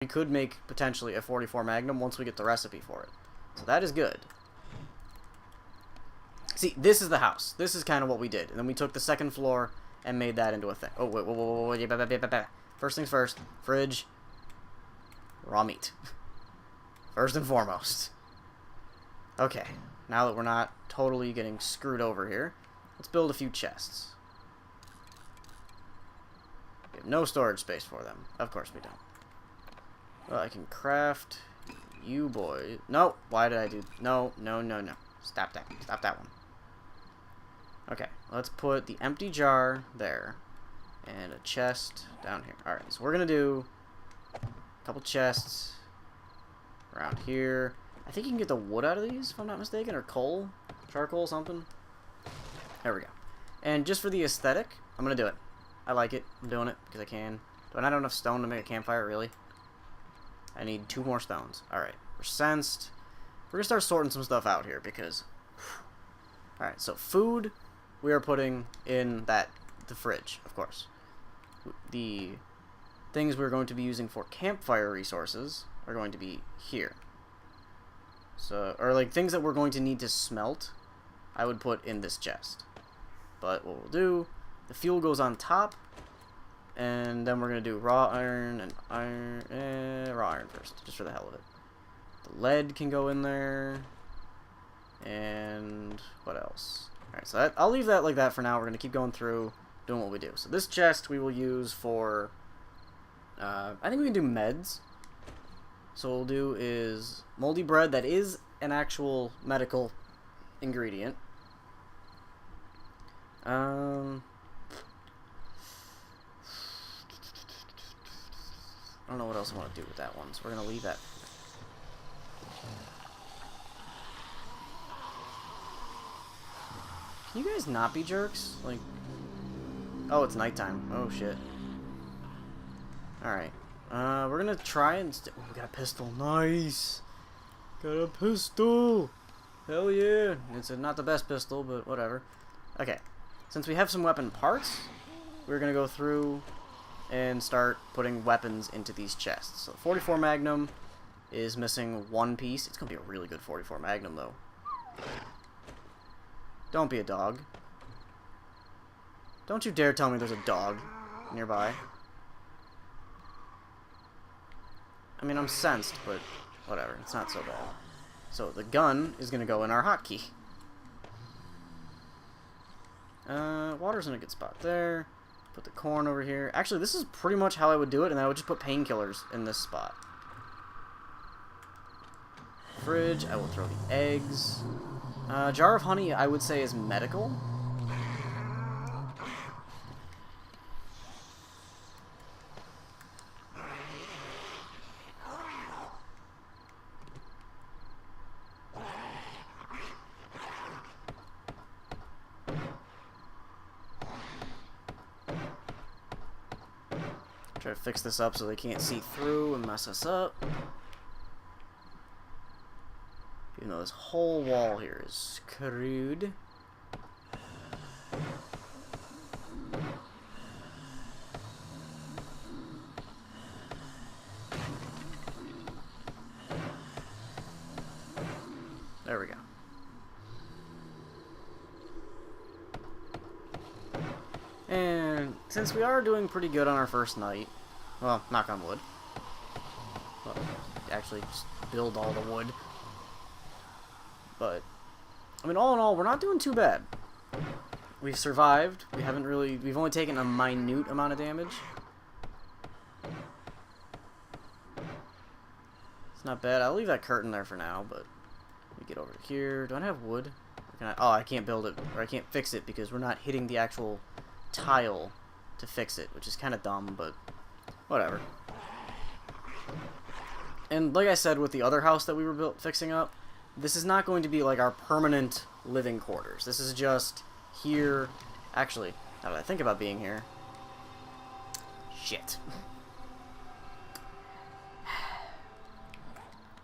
we could make potentially a 44 Magnum once we get the recipe for it. So that is good. See, this is the house. This is kind of what we did. And then we took the second floor and made that into a thing. Oh, wait. First things first. Fridge. Raw meat. First and foremost. Okay. Now that we're not totally getting screwed over here, let's build a few chests. We have no storage space for them. Of course we don't. Well, I can craft you boys. No. Why did I do... No. Stop that. Stop that one. Okay, let's put the empty jar there, and a chest down here. Alright, so we're going to do a couple chests around here. I think you can get the wood out of these, if I'm not mistaken, or coal, charcoal, something. There we go. And just for the aesthetic, I'm going to do it. I like it. I'm doing it because I can. Do I not have enough stone to make a campfire, really? I need 2 more stones. Alright, we're sensed. We're going to start sorting some stuff out here because... Alright, so food... we are putting in the fridge, of course. The things we're going to be using for campfire resources are going to be here. So, or like things that we're going to need to smelt, I would put in this chest. But what we'll do, the fuel goes on top, and then we're going to do raw iron and raw iron first, just for the hell of it. The lead can go in there, and what else? Alright, so I'll leave that like that for now. We're going to keep going through doing what we do. So this chest we will use for, I think we can do meds. So what we'll do is moldy bread. That is an actual medical ingredient. I don't know what else I want to do with that one, so we're going to leave that. Can you guys not be jerks? Like, oh, it's nighttime. Oh, shit. Alright. We're gonna try and... oh, we got a pistol. Nice! Got a pistol! Hell yeah! It's not the best pistol, but whatever. Okay. Since we have some weapon parts, we're gonna go through and start putting weapons into these chests. So, 44 Magnum is missing 1 piece. It's gonna be a really good 44 Magnum, though. Don't be a dog. Don't you dare tell me there's a dog nearby. I mean, I'm sensed, but whatever. It's not so bad. So, the gun is going to go in our hotkey. Water's in a good spot there. Put the corn over here. Actually, this is pretty much how I would do it, and I would just put painkillers in this spot. Fridge, I will throw the eggs. Jar of honey, I would say, is medical. Try to fix this up so they can't see through and mess us up. Even though this whole wall here is screwed. There we go. And since we are doing pretty good on our first night, well, knock on wood. Well, actually, just build all the wood. But, I mean, all in all, we're not doing too bad. We've survived. We've only taken a minute amount of damage. It's not bad. I'll leave that curtain there for now, but let me get over to here. Do I have wood? Or can I, oh, I can't build it, or I can't fix it because we're not hitting the actual tile to fix it, which is kind of dumb, but whatever. And like I said with the other house that we were fixing up, this is not going to be like our permanent living quarters. This is just here. Actually, now that I think about being here, shit.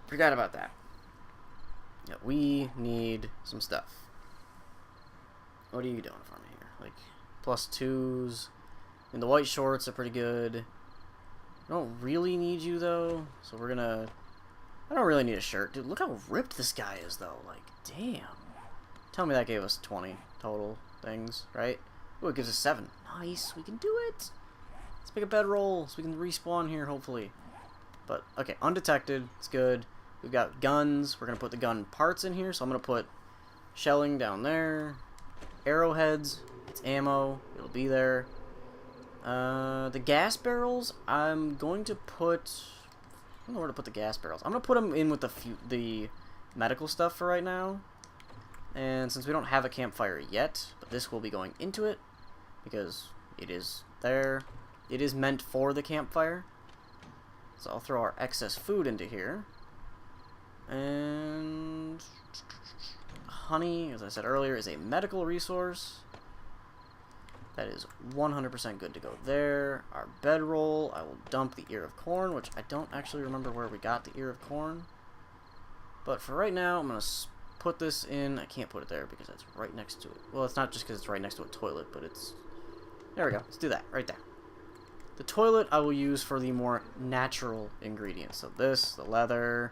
Forgot about that. Yeah, we need some stuff. What are you doing for me here? Like, +2s. And the white shorts are pretty good. I don't really need you, though, so we're gonna... I don't really need a shirt. Dude, look how ripped this guy is, though. Like, damn. Tell me that gave us 20 total things, right? Oh, it gives us 7. Nice, we can do it. Let's make a bedroll so we can respawn here, hopefully. But, okay, undetected. It's good. We've got guns. We're going to put the gun parts in here, so I'm going to put shelling down there. Arrowheads. It's ammo. It'll be there. The gas barrels, I'm going to put... I don't know where to put the gas barrels. I'm going to put them in with the medical stuff for right now. And since we don't have a campfire yet, but this will be going into it, because it is there. It is meant for the campfire. So I'll throw our excess food into here. And honey, as I said earlier, is a medical resource. That is 100% good to go there. Our bedroll, I will dump the ear of corn, which I don't actually remember where we got the ear of corn. But for right now, I'm going to put this in. I can't put it there because it's right next to it. Well, it's not just because it's right next to a toilet, but it's... There we go. Let's do that, right there. The toilet I will use for the more natural ingredients. So this, the leather,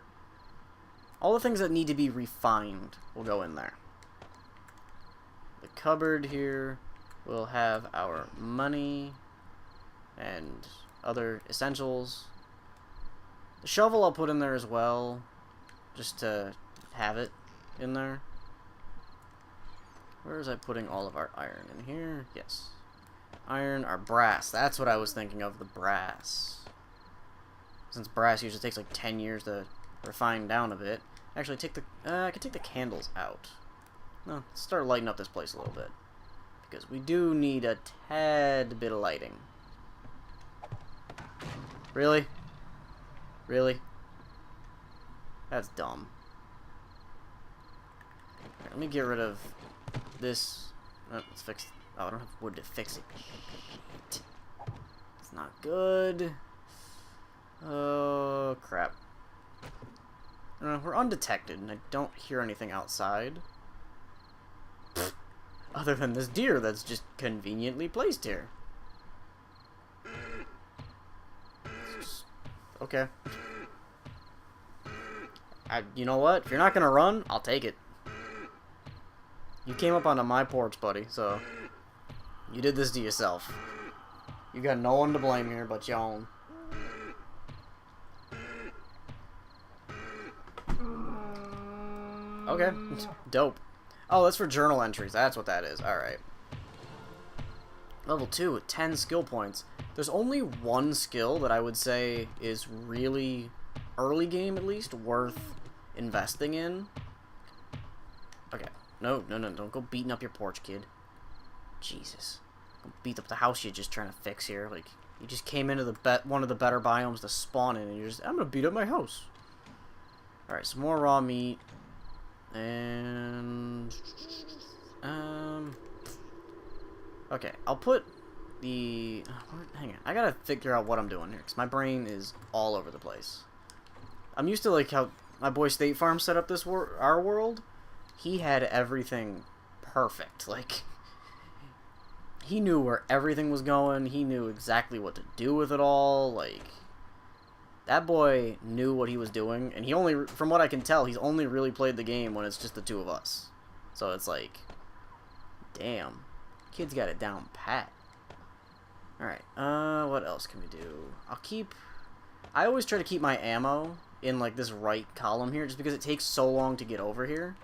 all the things that need to be refined will go in there. The cupboard here will have our money and other essentials. The shovel I'll put in there as well, just to have it in there. Where is I putting all of our iron? In here? Yes. Iron, our brass. That's what I was thinking of, the brass. Since brass usually takes like 10 years to refine down a bit. Actually, take the I could take the candles out. No, let's start lighting up this place a little bit. Because we do need a tad bit of lighting. Really? Really? That's dumb. Here, let me get rid of this. Let's fix... Oh, I don't have wood to fix it. Shit. It's not good. Oh, crap. We're undetected, and I don't hear anything outside. Other than this deer that's just conveniently placed here. Okay. You know what? If you're not gonna run, I'll take it. You came up onto my porch, buddy, so... You did this to yourself. You got no one to blame here but your own. Okay. Dope. Oh, that's for journal entries. That's what that is. Alright. Level 2 with 10 skill points. There's only one skill that I would say is really, early game at least, worth investing in. Okay. No, don't go beating up your porch, kid. Jesus. Don't beat up the house you're just trying to fix here. Like, you just came into the one of the better biomes to spawn in, and you're just, I'm gonna beat up my house. Alright, some more raw meat. And... Okay, I'll put the... Hang on, I gotta figure out what I'm doing here, because my brain is all over the place. I'm used to, like, how my boy State Farm set up this our world. He had everything perfect. Like, he knew where everything was going. He knew exactly what to do with it all. Like, that boy knew what he was doing. And he only, from what I can tell, he's only really played the game when it's just the two of us. So it's like, damn. Kid's got it down pat. Alright, what else can we do? I always try to keep my ammo in, like, this right column here, just because it takes so long to get over here.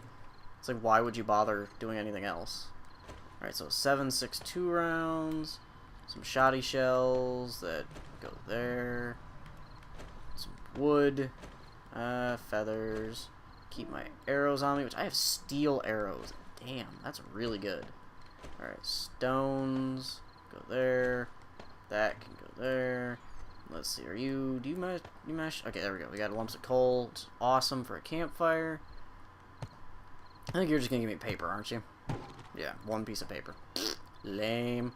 It's like, why would you bother doing anything else? Alright, so 7.62 rounds, some shoddy shells that go there, some wood, feathers, keep my arrows on me, which I have steel arrows. Damn, that's really good. Alright, stones, go there, that can go there. Let's see, do you mash? Okay, there we go. We got lumps of coal. It's awesome for a campfire. I think you're just gonna give me paper, aren't you? Yeah, one piece of paper. Lame.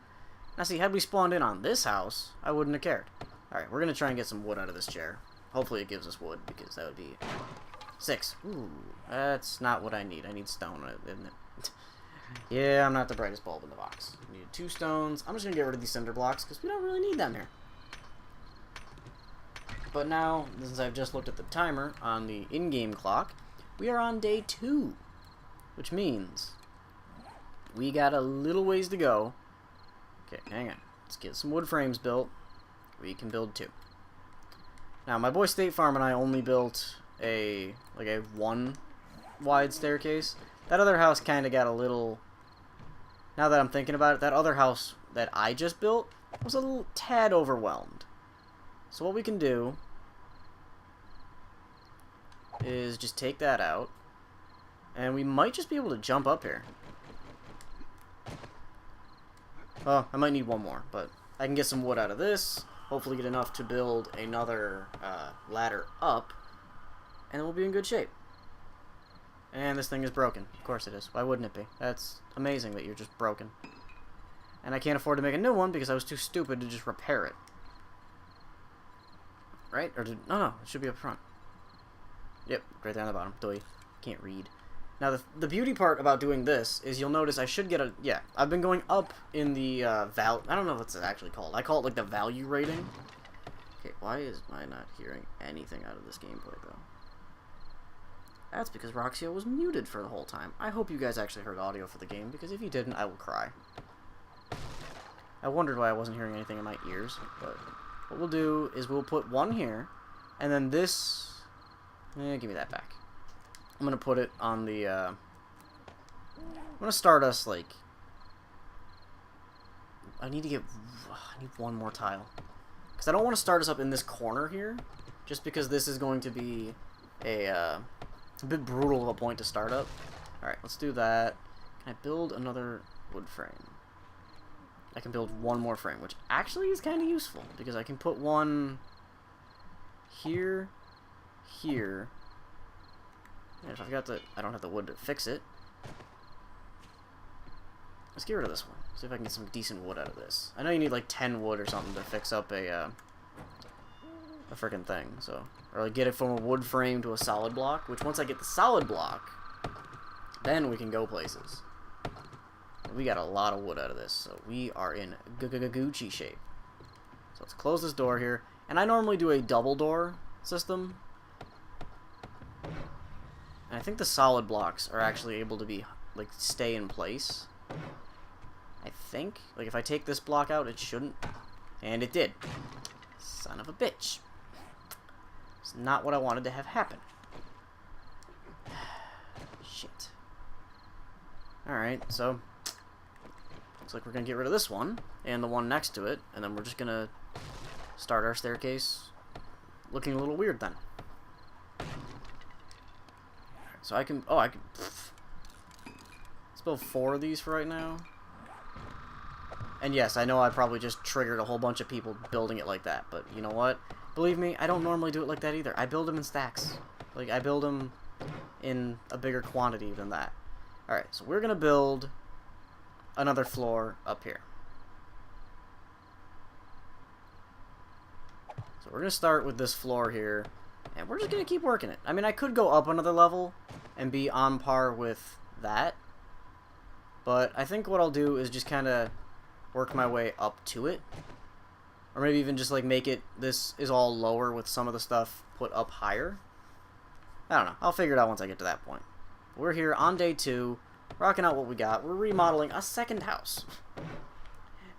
Now see, had we spawned in on this house, I wouldn't have cared. Alright, we're gonna try and get some wood out of this chair. Hopefully it gives us wood, because that would be... 6. Ooh, that's not what I need. I need stone, isn't it? Yeah, I'm not the brightest bulb in the box. I need 2 stones. I'm just gonna get rid of these cinder blocks, because we don't really need them here. But now, since I've just looked at the timer on the in-game clock, we are on day 2. Which means we got a little ways to go. Okay, hang on. Let's get some wood frames built. We can build 2. Now, my boy State Farm and I only built a 1 wide staircase. That other house kind of got a little... Now that I'm thinking about it, that other house that I just built was a little tad overwhelmed. So what we can do is just take that out, and we might just be able to jump up here. Oh, I might need one more, but I can get some wood out of this, hopefully get enough to build another ladder up, and then we'll be in good shape. And this thing is broken. Of course it is. Why wouldn't it be? That's amazing that you're just broken. And I can't afford to make a new one because I was too stupid to just repair it. Right? Or did... No, it should be up front. Yep, right there on the bottom. Doy. Can't read. Now, the beauty part about doing this is you'll notice I should get a... Yeah, I've been going up in the I don't know what it's actually called. I call it, like, the value rating. Okay, why is I not hearing anything out of this gameplay, though? That's because Roxio was muted for the whole time. I hope you guys actually heard audio for the game, because if you didn't, I will cry. I wondered why I wasn't hearing anything in my ears, but what we'll do is we'll put one here, and then this... give me that back. I'm going to put it on the... I'm going to start us, like... I need one more tile. Because I don't want to start us up in this corner here, just because this is going to be a bit brutal of a point to start up. Alright, let's do that. Can I build another wood frame? I can build one more frame, which actually is kind of useful, because I can put one here, here, and if I've got the... I don't have the wood to fix it. Let's get rid of this one. See if I can get some decent wood out of this. I know you need like 10 wood or something to fix up a freaking thing, so... Or like get it from a wood frame to a solid block, which once I get the solid block, then we can go places. We got a lot of wood out of this, so we are in Gucci shape. So let's close this door here. And I normally do a double door system. And I think the solid blocks are actually able to be, like, stay in place. I think. Like, if I take this block out, it shouldn't. And it did. Son of a bitch. It's not what I wanted to have happen. Shit. Alright, so... Looks like we're going to get rid of this one, and the one next to it, and then we're just going to start our staircase looking a little weird then. So I can... Oh, I can... Let's build 4 of these for right now. And yes, I know I probably just triggered a whole bunch of people building it like that, but you know what? Believe me, I don't normally do it like that either. I build them in stacks. Like, I build them in a bigger quantity than that. Alright, so we're going to build another floor up here. So we're going to start with this floor here, and we're just going to keep working it. I mean, I could go up another level and be on par with that, but I think what I'll do is just kind of work my way up to it. Or maybe even just like make it, this is all lower with some of the stuff put up higher. I don't know. I'll figure it out once I get to that point. We're here on day 2, rocking out what we got. We're remodeling a second house.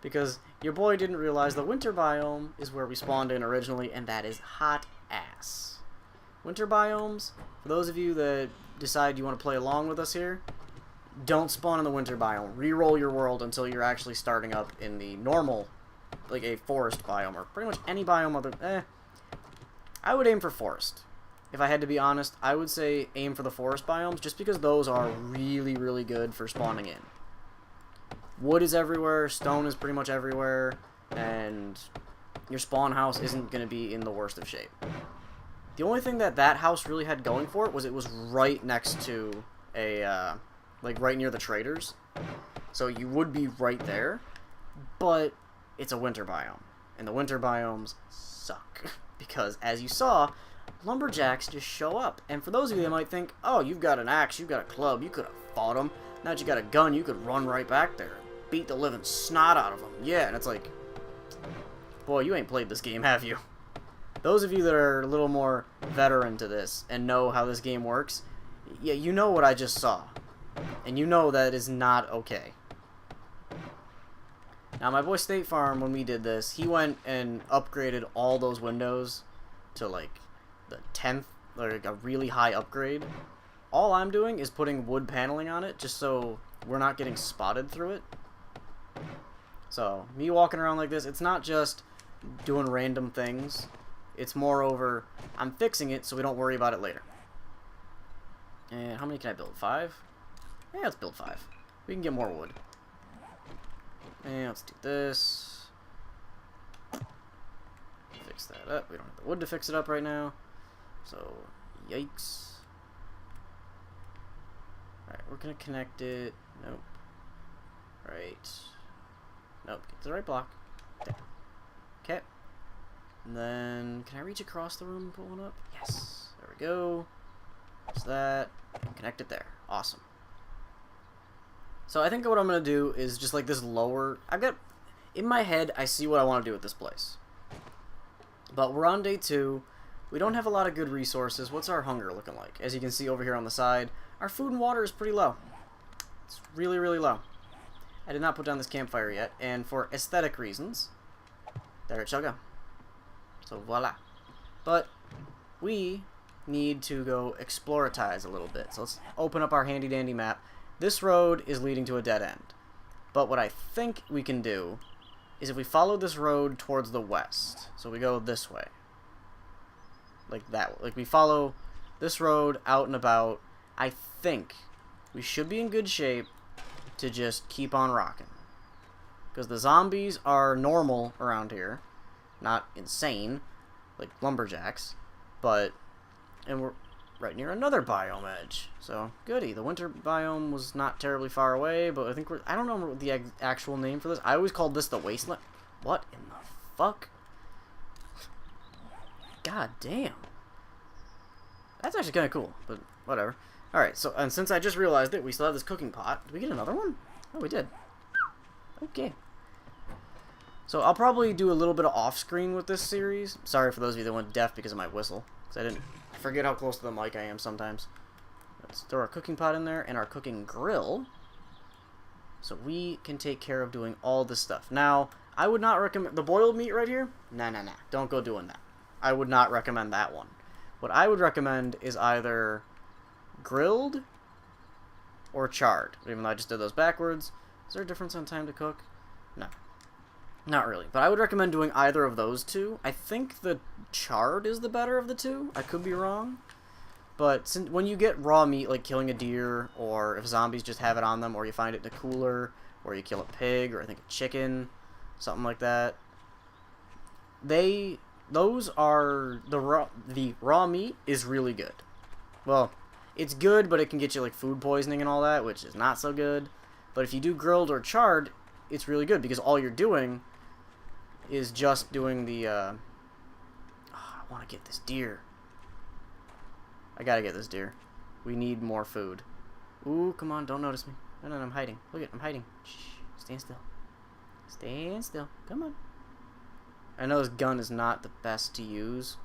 Because your boy didn't realize the winter biome is where we spawned in originally, and that is hot ass. Winter biomes, for those of you that decide you want to play along with us here, don't spawn in the winter biome. Reroll your world until you're actually starting up in the normal, like a forest biome, or pretty much any biome other... I would aim for forest. If I had to be honest, I would say aim for the forest biomes, just because those are really, really good for spawning in. Wood is everywhere, stone is pretty much everywhere, and your spawn house isn't going to be in the worst of shape. The only thing that that house really had going for it was it was right next to a, like right near the traders. So you would be right there, but it's a winter biome. And the winter biomes suck. Because, as you saw, Lumberjacks just show up. And for those of you that might think, oh, you've got an axe, you've got a club, you could have fought them. Now that you got a gun, you could run right back there and beat the living snot out of them. Yeah, and it's like, boy, you ain't played this game, have you? those of you that are a little more veteran to this and know how this game works, yeah, you know what I just saw. And you know that is not okay. Now, my boy State Farm, when we did this, he went and upgraded all those windows to, like, the 10th, like, a really high upgrade. All I'm doing is putting wood paneling on it, just so we're not getting spotted through it. So, me walking around like this, it's not just doing random things. It's moreover, I'm fixing it so we don't worry about it later. And how many can I build? 5? Yeah, let's build 5. We can get more wood. And let's do this. Fix that up. We don't have the wood to fix it up right now. So, yikes. Alright, we're going to connect it. Nope. Right. Nope. Get to the right block. There. Okay. And then, can I reach across the room and pull one up? Yes. There we go. There's that. And connect it there. Awesome. So I think what I'm going to do is just like this lower... I've got... In my head, I see what I want to do with this place. But we're on day 2. We don't have a lot of good resources. What's our hunger looking like? As you can see over here on the side, our food and water is pretty low. It's really, really low. I did not put down this campfire yet, and for aesthetic reasons, there it shall go. So voila. But we need to go exploratize a little bit. So let's open up our handy dandy map. This road is leading to a dead end. But what I think we can do is if we follow this road towards the west. So we go this way. Like that. Like we follow this road out and about. I think we should be in good shape to just keep on rocking. Because the zombies are normal around here. Not insane. Like lumberjacks. But... And we're right near another biome edge. So, goody. The winter biome was not terribly far away, but I think we're... I don't know what the actual name for this. I always called this the wasteland. What in the fuck? God damn. That's actually kind of cool, but whatever. Alright, so, and since I just realized it, we still have this cooking pot. Did we get another one? Oh, we did. Okay. So, I'll probably do a little bit of off-screen with this series. Sorry for those of you that went deaf because of my whistle. Because I didn't... forget how close to the mic I am sometimes. Let's throw our cooking pot in there and our cooking grill so we can take care of doing all this stuff. Now, I would not recommend... The boiled meat right here? Nah. Don't go doing that. I would not recommend that one. What I would recommend is either grilled or charred. Even though I just did those backwards. Is there a difference on time to cook? No. Not really, but I would recommend doing either of those two. I think the charred is the better of the two. I could be wrong. But when you get raw meat, like killing a deer, or if zombies just have it on them, or you find it in a cooler, or you kill a pig, or I think a chicken, something like that, those are, the raw meat is really good. Well, it's good, but it can get you like food poisoning and all that, which is not so good. But if you do grilled or charred, it's really good, because all you're doing is just doing the, I want to get this deer. I gotta get this deer. We need more food. Ooh, come on, don't notice me. No, I'm hiding. Look at, I'm hiding. Shh, stand still. Stand still. Come on. I know this gun is not the best to use.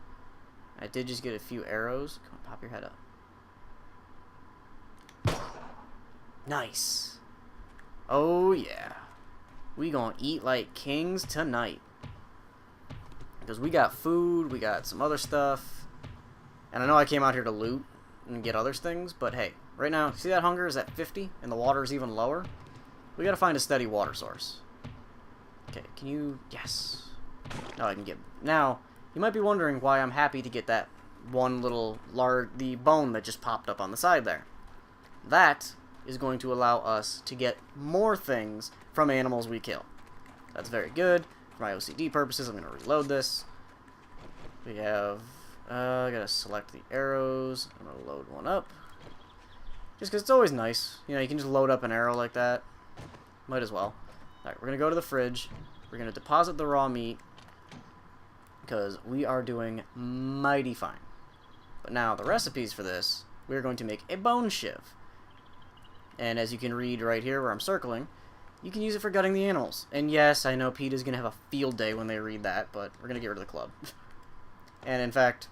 I did just get a few arrows. Come on, pop your head up. Nice. Oh, yeah. We gonna eat like kings tonight. Because we got food, we got some other stuff. And I know I came out here to loot and get other things, but hey, right now, see that hunger is at 50 and the water is even lower? We gotta find a steady water source. Okay, can you... Yes. Now I can get... Now, you might be wondering why I'm happy to get that one little the bone that just popped up on the side there. That is going to allow us to get more things from animals we kill. That's very good. For my OCD purposes, I'm going to reload this. We have... I gotta select the arrows. I'm going to load one up. Just because it's always nice. You know, you can just load up an arrow like that. Might as well. Alright, we're going to go to the fridge. We're going to deposit the raw meat. Because we are doing mighty fine. But now, the recipes for this, we're going to make a bone shiv. And as you can read right here where I'm circling, you can use it for gutting the animals. And yes, I know Pete is going to have a field day when they read that, but we're going to get rid of the club. And in fact,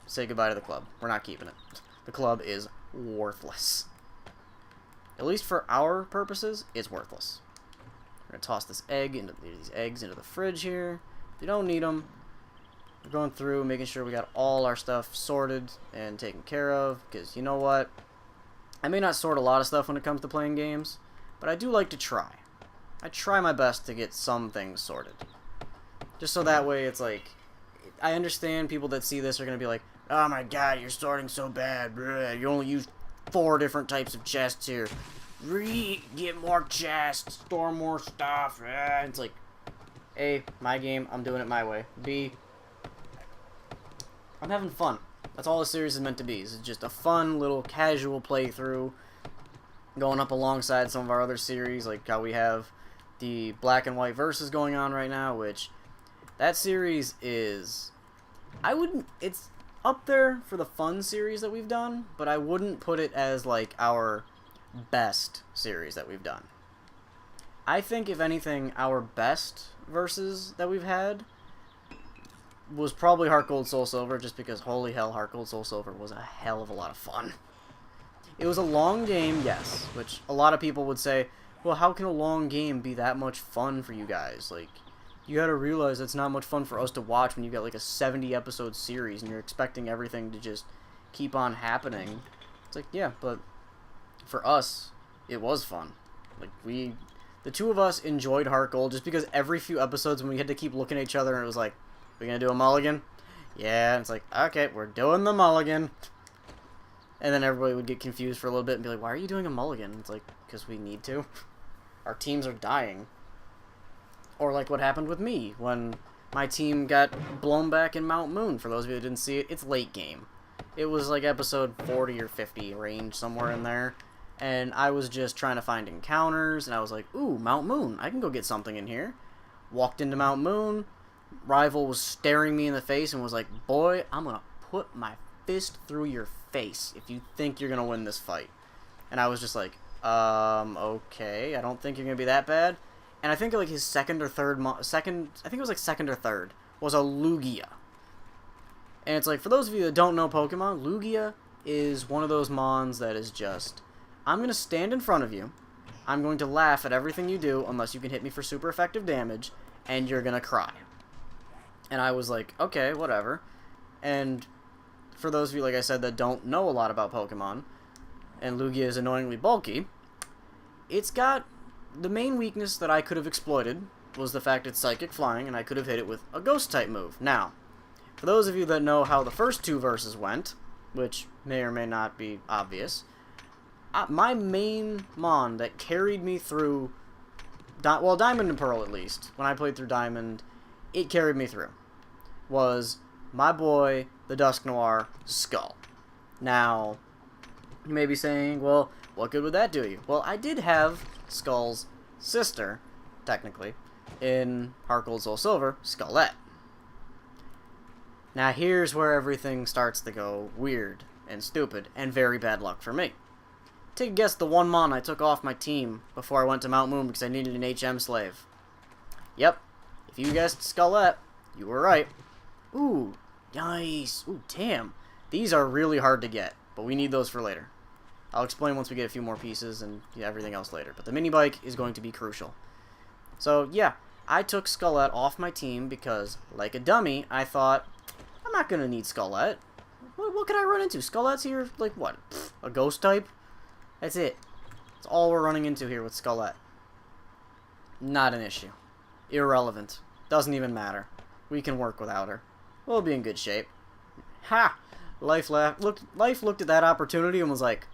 say goodbye to the club. We're not keeping it. The club is worthless. At least for our purposes, it's worthless. We're going to toss these eggs into the fridge here. We don't need them. We're going through, making sure we got all our stuff sorted and taken care of. Because you know what? I may not sort a lot of stuff when it comes to playing games, but I do like to try. I try my best to get some things sorted. Just so that way it's like, I understand people that see this are going to be like, oh my god, you're sorting so bad. You only use 4 different types of chests here. Get more chests, store more stuff. It's like, A, my game, I'm doing it my way. B, I'm having fun. That's all the series is meant to be. It's just a fun little casual playthrough going up alongside some of our other series, like how we have the Black and White Versus going on right now, which that series is, it's up there for the fun series that we've done, but I wouldn't put it as like our best series that we've done. I think if anything, our best versus that we've had was probably Heart Gold Soul Silver, just because holy hell, Heart Gold Soul Silver was a hell of a lot of fun. It was a long game, yes, which a lot of people would say, well, how can a long game be that much fun for you guys? Like, you gotta realize it's not much fun for us to watch when you got like a 70 episode series and you're expecting everything to just keep on happening. It's like, yeah, but for us, it was fun. Like, the two of us enjoyed Heart Gold just because every few episodes when we had to keep looking at each other and it was like, we gonna do a mulligan? Yeah, and it's like, okay, we're doing the mulligan. And then everybody would get confused for a little bit and be like, why are you doing a mulligan? It's like, because we need to. Our teams are dying. Or like what happened with me when my team got blown back in Mount Moon. For those of you that didn't see it, it's late game. It was like episode 40 or 50 range, somewhere in there. And I was just trying to find encounters, and I was like, ooh, Mount Moon, I can go get something in here. Walked into Mount Moon, rival was staring me in the face and was like, boy, I'm gonna put my fist through your face if you think you're gonna win this fight. And I was just like, okay, I don't think you're gonna be that bad. And I think like his second or third, I think it was like second or third, was a Lugia. And it's like, for those of you that don't know Pokemon, Lugia is one of those mons that is just, I'm going to stand in front of you, I'm going to laugh at everything you do unless you can hit me for super effective damage, and you're going to cry. And I was like, okay, whatever. And for those of you, like I said, that don't know a lot about Pokemon, and Lugia is annoyingly bulky, it's got, the main weakness that I could have exploited was the fact it's Psychic Flying, and I could have hit it with a Ghost-type move. Now, for those of you that know how the first 2 verses went, which may or may not be obvious, my main mon that carried me through, well, Diamond and Pearl at least, when I played through Diamond, it carried me through, was my boy, the Dusk Noir, Skull. Now, you may be saying, well, what good would that do you? Well, I did have Skull's sister, technically, in Heart Gold Soul Silver, Skullette. Now here's where everything starts to go weird and stupid and very bad luck for me. Take a guess the one mon I took off my team before I went to Mount Moon because I needed an HM slave. Yep, if you guessed Skullette, you were right. Ooh, nice. Ooh, damn. These are really hard to get, but we need those for later. I'll explain once we get a few more pieces and everything else later, but the mini bike is going to be crucial. So yeah, I took Skullette off my team because, like a dummy, I thought, I'm not going to need Skullette. What could I run into? Skullette's here, like what? Pfft, a ghost type? That's it. That's all we're running into here with Skullette. Not an issue. Irrelevant. Doesn't even matter. We can work without her. We'll be in good shape. Ha! Life looked at that opportunity and was like,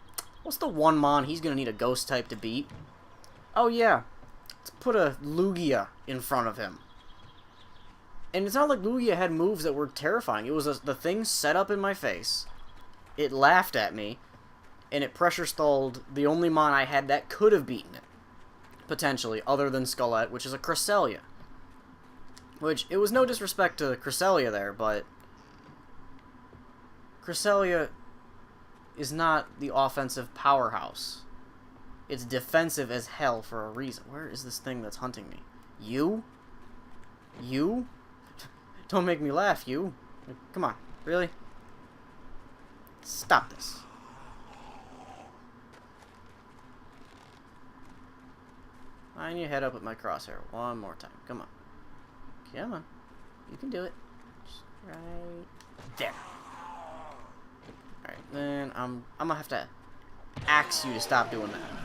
what's the one mon he's going to need a ghost type to beat? Oh yeah, let's put a Lugia in front of him. And it's not like Lugia had moves that were terrifying. It was the thing set up in my face. It laughed at me, and it pressure stalled the only mon I had that could have beaten it. Potentially, other than Skullette, which is a Cresselia. Which, it was no disrespect to Cresselia there, but Cresselia is not the offensive powerhouse. It's defensive as hell for a reason. Where is this thing that's hunting me? You? You? Don't make me laugh, you. Come on. Really? Stop this. Line your head up with my crosshair one more time. Come on. Come on. You can do it. Just right there. Alright, then I'm gonna have to axe you to stop doing that.